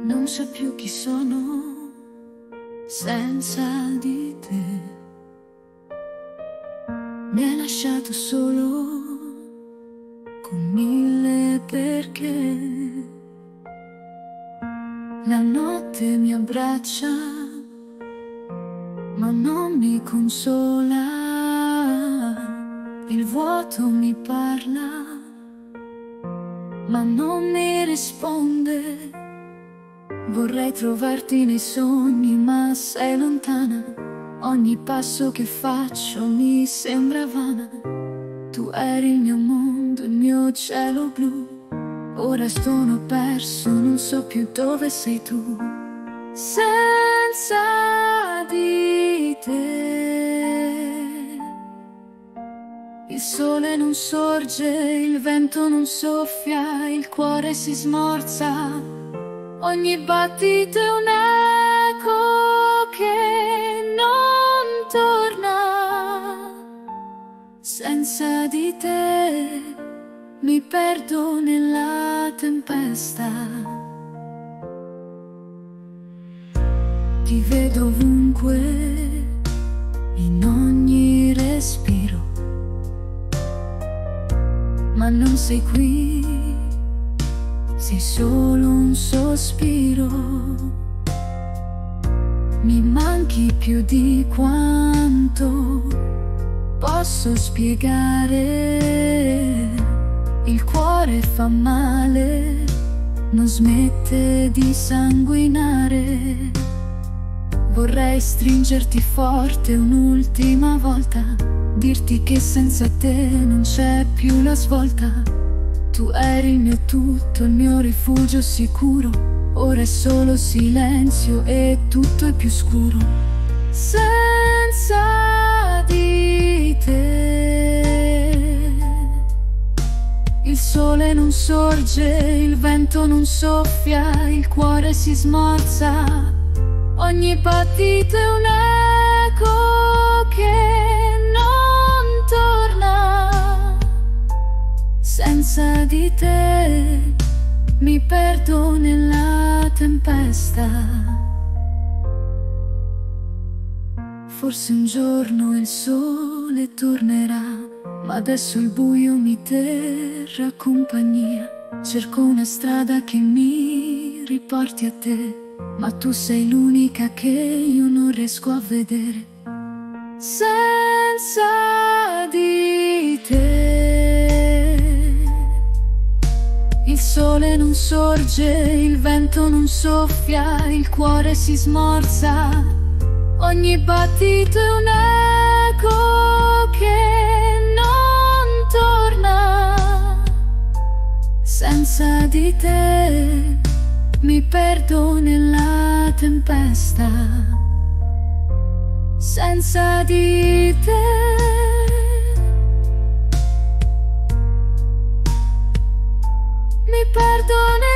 Non so più chi sono senza di te. Mi hai lasciato solo con mille perché. La notte mi abbraccia ma non mi consola. Il vuoto mi parla ma non mi risponde. Vorrei trovarti nei sogni ma sei lontana. Ogni passo che faccio mi sembra vana. Tu eri il mio mondo, il mio cielo blu. Ora sono perso, non so più dove sei tu. Senza di te il sole non sorge, il vento non soffia, il cuore si smorza. Ogni battito è un eco che non torna. Senza di te mi perdo nella tempesta. Ti vedo ovunque, in ogni respiro, ma non sei qui, sei solo un sospiro. Mi manchi più di quanto posso spiegare. Il cuore fa male, non smette di sanguinare. Vorrei stringerti forte un'ultima volta, dirti che senza te non c'è più la svolta. Tu eri il mio tutto, il mio rifugio sicuro. Ora è solo silenzio e tutto è più scuro. Senza di te il sole non sorge, il vento non soffia, il cuore si smorza. Ogni battito è un eco che non torna. Senza di te mi perdo nella tempesta. Forse un giorno il sole tornerà, ma adesso il buio mi terrà compagnia. Cerco una strada che mi riporti a te, ma tu sei l'unica che io non riesco a vedere. Senza di te il sole non sorge, il vento non soffia, il cuore si smorza. Ogni battito è un eco che non torna. Senza di te mi perdo nella tempesta. Senza di te mi perdo nella